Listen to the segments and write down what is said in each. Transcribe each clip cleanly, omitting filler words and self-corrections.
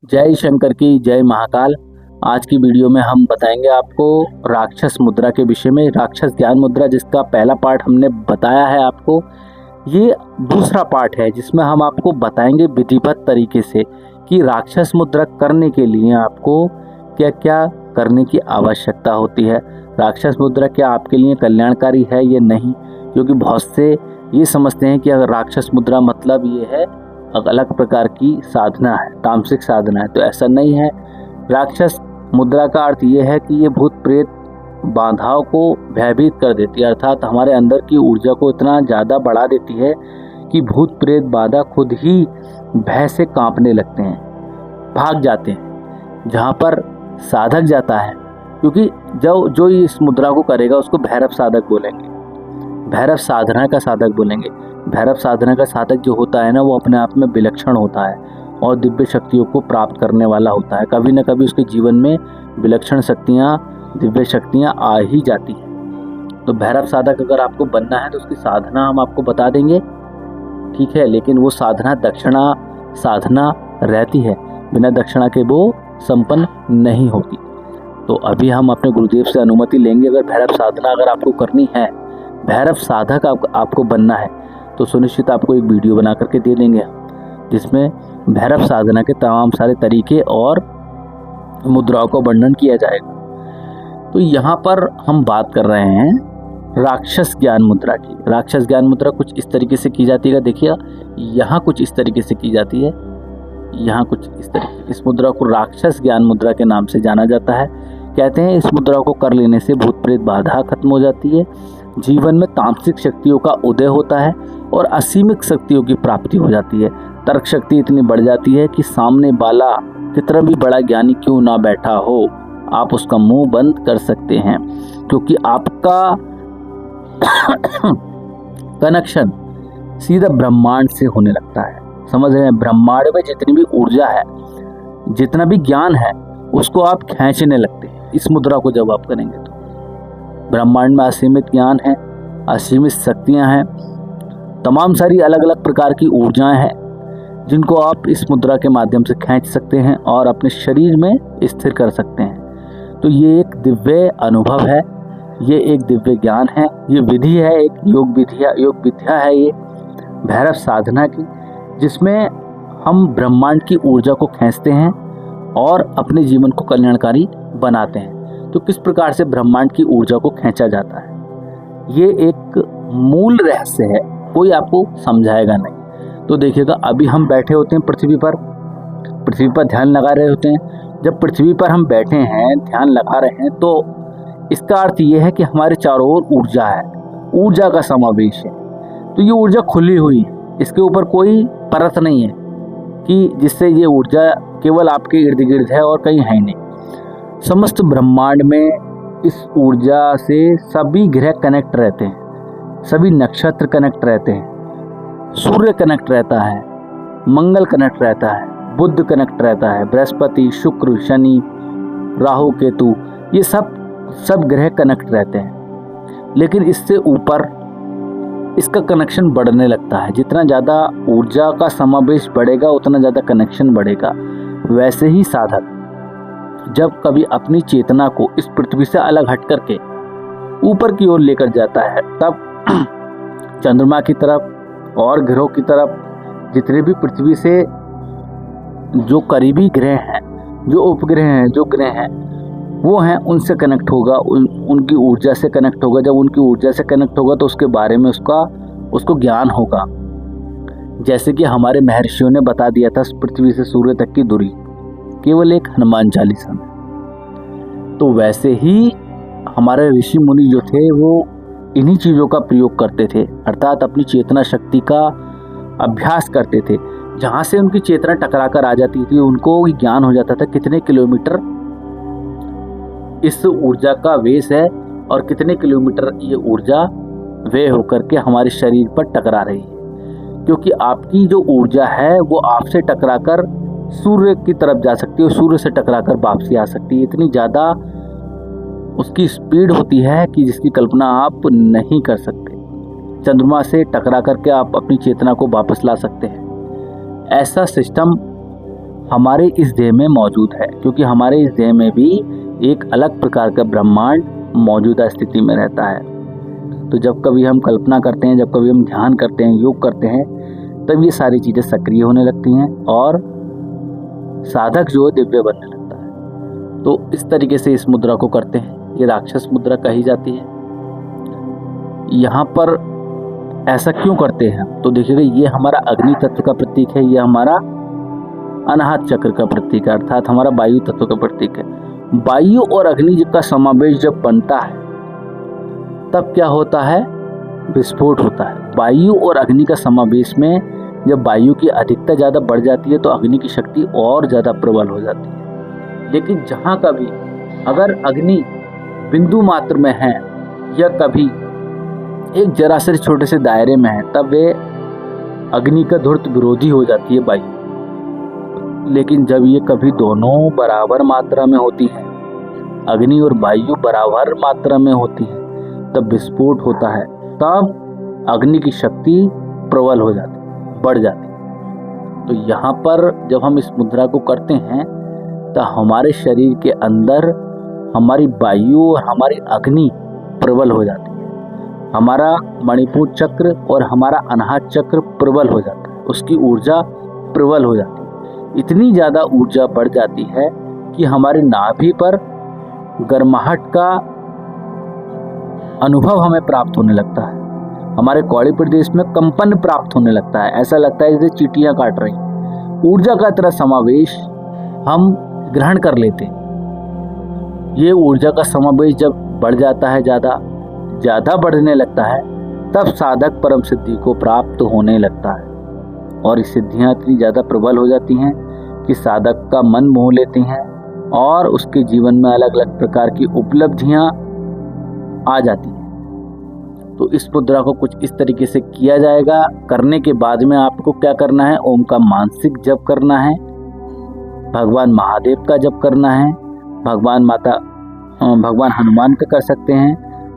जय शंकर की जय महाकाल। आज की वीडियो में हम बताएंगे आपको राक्षस मुद्रा के विषय में। राक्षस ज्ञान मुद्रा जिसका पहला पार्ट हमने बताया है आपको, ये दूसरा पार्ट है जिसमें हम आपको बताएंगे विधिवत तरीके से कि राक्षस मुद्रा करने के लिए आपको क्या क्या करने की आवश्यकता होती है। राक्षस मुद्रा क्या आपके लिए कल्याणकारी है या नहीं, क्योंकि बहुत से ये समझते हैं कि अगर राक्षस मुद्रा मतलब ये है अलग प्रकार की साधना है, तामसिक साधना है, तो ऐसा नहीं है। राक्षस मुद्रा का अर्थ ये है कि ये भूत प्रेत बाधाओं को भयभीत कर देती है, अर्थात हमारे अंदर की ऊर्जा को इतना ज़्यादा बढ़ा देती है कि भूत प्रेत बाधा खुद ही भय से कांपने लगते हैं, भाग जाते हैं जहाँ पर साधक जाता है। क्योंकि जो इस मुद्रा को करेगा उसको भैरव साधक बोलेंगे, भैरव साधना का साधक बोलेंगे। भैरव साधना का साधक जो होता है ना, वो अपने आप में विलक्षण होता है और दिव्य शक्तियों को प्राप्त करने वाला होता है। कभी न कभी उसके जीवन में विलक्षण शक्तियाँ, दिव्य शक्तियाँ आ ही जाती हैं। तो भैरव साधक अगर आपको बनना है तो उसकी साधना हम आपको बता देंगे, ठीक है। लेकिन वो साधना दक्षिणा साधना रहती है, बिना दक्षिणा के वो संपन्न नहीं होती। तो अभी हम अपने गुरुदेव से अनुमति लेंगे। अगर भैरव साधना अगर आपको करनी है, भैरव साधक आपको बनना है, तो सुनिश्चित आपको एक वीडियो बना करके दे देंगे जिसमें भैरव साधना के तमाम सारे तरीके और मुद्राओं का वर्णन किया जाएगा। तो यहाँ पर हम बात कर रहे हैं राक्षस ज्ञान मुद्रा की। राक्षस ज्ञान मुद्रा कुछ इस तरीके से की जाती है, देखिए यहाँ कुछ इस तरीके से की जाती है, यहाँ कुछ इस तरीके। इस मुद्रा को राक्षस ज्ञान मुद्रा के नाम से जाना जाता है। कहते हैं इस मुद्रा को कर लेने से भूत प्रेत बाधा खत्म हो जाती है, जीवन में तामसिक शक्तियों का उदय होता है और असीमित शक्तियों की प्राप्ति हो जाती है। तर्क शक्ति इतनी बढ़ जाती है कि सामने वाला कितना भी बड़ा ज्ञानी क्यों ना बैठा हो, आप उसका मुंह बंद कर सकते हैं, क्योंकि आपका कनेक्शन सीधा ब्रह्मांड से होने लगता है। समझ रहे हैं? ब्रह्मांड में जितनी भी ऊर्जा है, जितना भी ज्ञान है, उसको आप खींचने लगते हैं इस मुद्रा को जब आप करेंगे तो। ब्रह्मांड में असीमित ज्ञान है, असीमित शक्तियां हैं, तमाम सारी अलग अलग प्रकार की ऊर्जाएं हैं जिनको आप इस मुद्रा के माध्यम से खींच सकते हैं और अपने शरीर में स्थिर कर सकते हैं। तो ये एक दिव्य अनुभव है, ये एक दिव्य ज्ञान है, ये विधि है, एक योग विद्या है ये भैरव साधना की, जिसमें हम ब्रह्मांड की ऊर्जा को खींचते हैं और अपने जीवन को कल्याणकारी बनाते हैं। तो किस प्रकार से ब्रह्मांड की ऊर्जा को खींचा जाता है, ये एक मूल रहस्य है, कोई आपको समझाएगा नहीं। तो देखिएगा, अभी हम बैठे होते हैं पृथ्वी पर ध्यान लगा रहे होते हैं। जब पृथ्वी पर हम बैठे हैं, ध्यान लगा रहे हैं, तो इसका अर्थ ये है कि हमारे चारों ओर ऊर्जा है, ऊर्जा का समावेश है। तो ये ऊर्जा खुली हुई है, इसके ऊपर कोई परत नहीं है कि जिससे ये ऊर्जा केवल आपके इर्द गिर्द है और कहीं है नहीं। समस्त ब्रह्मांड में इस ऊर्जा से सभी ग्रह कनेक्ट रहते हैं, सभी नक्षत्र कनेक्ट रहते हैं, सूर्य कनेक्ट रहता है, मंगल कनेक्ट रहता है, बुध कनेक्ट रहता है, बृहस्पति, शुक्र, शनि, राहु, केतु, ये सब ग्रह कनेक्ट रहते हैं। लेकिन इससे ऊपर इसका कनेक्शन बढ़ने लगता है। जितना ज़्यादा ऊर्जा का समावेश बढ़ेगा उतना ज़्यादा कनेक्शन बढ़ेगा। वैसे ही साधक जब कभी अपनी चेतना को इस पृथ्वी से अलग हट करके ऊपर की ओर लेकर जाता है, तब चंद्रमा की तरफ और ग्रहों की तरफ, जितने भी पृथ्वी से जो करीबी ग्रह हैं, जो उपग्रह हैं, जो ग्रह हैं वो हैं, उनसे कनेक्ट होगा, उनकी ऊर्जा से कनेक्ट होगा। जब उनकी ऊर्जा से कनेक्ट होगा तो उसके बारे में उसको ज्ञान होगा। जैसे कि हमारे महर्षियों ने बता दिया था, पृथ्वी से सूर्य तक की दूरी केवल एक हनुमान चालीसा में। तो वैसे ही हमारे ऋषि मुनि जो थे वो इन्हीं चीज़ों का प्रयोग करते थे, अर्थात अपनी चेतना शक्ति का अभ्यास करते थे। जहाँ से उनकी चेतना टकरा कर आ जाती थी, उनको ज्ञान हो जाता था कितने किलोमीटर इस ऊर्जा का वेश है और कितने किलोमीटर ये ऊर्जा वे होकर के हमारे शरीर पर टकरा रही है। क्योंकि आपकी जो ऊर्जा है वो आपसे टकराकर सूर्य की तरफ जा सकती है, सूर्य से टकराकर वापसी आ सकती है। इतनी ज़्यादा उसकी स्पीड होती है कि जिसकी कल्पना आप नहीं कर सकते। चंद्रमा से टकरा करके आप अपनी चेतना को वापस ला सकते हैं। ऐसा सिस्टम हमारे इस देह में मौजूद है, क्योंकि हमारे इस देह में भी एक अलग प्रकार का ब्रह्मांड मौजूदा स्थिति में रहता है। तो जब कभी हम कल्पना करते हैं, जब कभी हम ध्यान करते हैं, योग करते हैं, तब ये सारी चीज़ें सक्रिय होने लगती हैं और साधक जो है दिव्य बनने लगता है। तो इस तरीके से इस मुद्रा को करते हैं। ये राक्षस मुद्रा कही जाती है। यहाँ पर ऐसा क्यों करते हैं? तो देखिएगा, ये हमारा अग्नि तत्व का प्रतीक है, ये हमारा अनाहत चक्र का प्रतीक है, अर्थात हमारा वायु तत्व का प्रतीक है। वायु और अग्नि का समावेश जब बनता है तब क्या होता है? विस्फोट होता है। वायु और अग्नि का समावेश में जब वायु की अधिकता ज़्यादा बढ़ जाती है तो अग्नि की शक्ति और ज़्यादा प्रबल हो जाती है। लेकिन जहाँ कभी अगर अग्नि बिंदु मात्र में है या कभी एक जरा से छोटे से दायरे में है, तब वे अग्नि का धूर्त विरोधी हो जाती है वायु। लेकिन जब ये कभी दोनों बराबर मात्रा में होती है, अग्नि और वायु बराबर मात्रा में होती है, तब विस्फोट होता है, तब अग्नि की शक्ति प्रबल हो जाती है, बढ़ जाती है। तो यहाँ पर जब हम इस मुद्रा को करते हैं तो हमारे शरीर के अंदर हमारी वायु और हमारी अग्नि प्रबल हो जाती है, हमारा मणिपुर चक्र और हमारा अनाहत चक्र प्रबल हो जाता है, उसकी ऊर्जा प्रबल हो जाती है। इतनी ज़्यादा ऊर्जा बढ़ जाती है कि हमारे नाभि पर गर्माहट का अनुभव हमें प्राप्त होने लगता है, हमारे कौड़ी प्रदेश में कंपन प्राप्त होने लगता है, ऐसा लगता है जैसे चींटियां काट रही। ऊर्जा का तरह समावेश हम ग्रहण कर लेते हैं। ये ऊर्जा का समावेश जब बढ़ जाता है, ज़्यादा बढ़ने लगता है, तब साधक परम सिद्धि को प्राप्त होने लगता है। और ये सिद्धियाँ इतनी ज़्यादा प्रबल हो जाती हैं कि साधक का मन मोह लेती हैं और उसके जीवन में अलग अलग प्रकार की उपलब्धियाँ आ जाती हैं। तो इस मुद्रा को कुछ इस तरीके से किया जाएगा। करने के बाद में आपको क्या करना है? ओम का मानसिक जप करना है, भगवान महादेव का जप करना है, भगवान हनुमान का कर सकते हैं,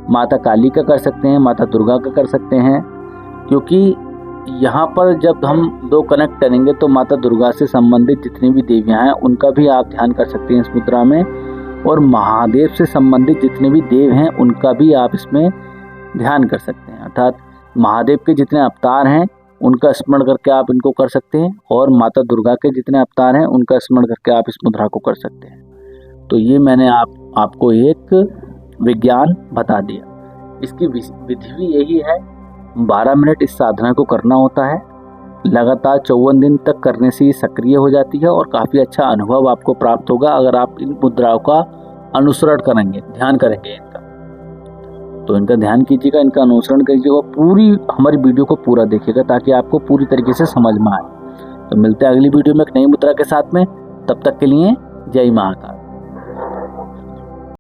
माता काली का कर सकते हैं, माता दुर्गा का कर सकते हैं। क्योंकि यहाँ पर जब हम दो कनेक्ट करेंगे तो माता दुर्गा से संबंधित जितनी भी देवियाँ हैं उनका भी आप ध्यान कर सकते हैं इस मुद्रा में, और महादेव से संबंधित जितने भी देव हैं उनका भी आप इसमें ध्यान कर सकते हैं। अर्थात महादेव के जितने अवतार हैं उनका स्मरण करके आप इनको कर सकते हैं, और माता दुर्गा के जितने अवतार हैं उनका स्मरण करके आप इस मुद्रा को कर सकते हैं। तो ये मैंने आपको एक विज्ञान बता दिया। इसकी विधि भी यही है, 12 मिनट इस साधना को करना होता है। लगातार 54 दिन तक करने से ये सक्रिय हो जाती है और काफ़ी अच्छा अनुभव आपको प्राप्त होगा अगर आप इन मुद्राओं का अनुसरण करेंगे, ध्यान करेंगे इनका। तो इनका ध्यान कीजिएगा, इनका अनुसरण कीजिएगा, पूरी हमारी वीडियो को पूरा देखिएगा ताकि आपको पूरी तरीके से समझ में आए। तो मिलते हैं अगली वीडियो में एक नई मुद्रा के साथ में। तब तक के लिए जय महाकाल।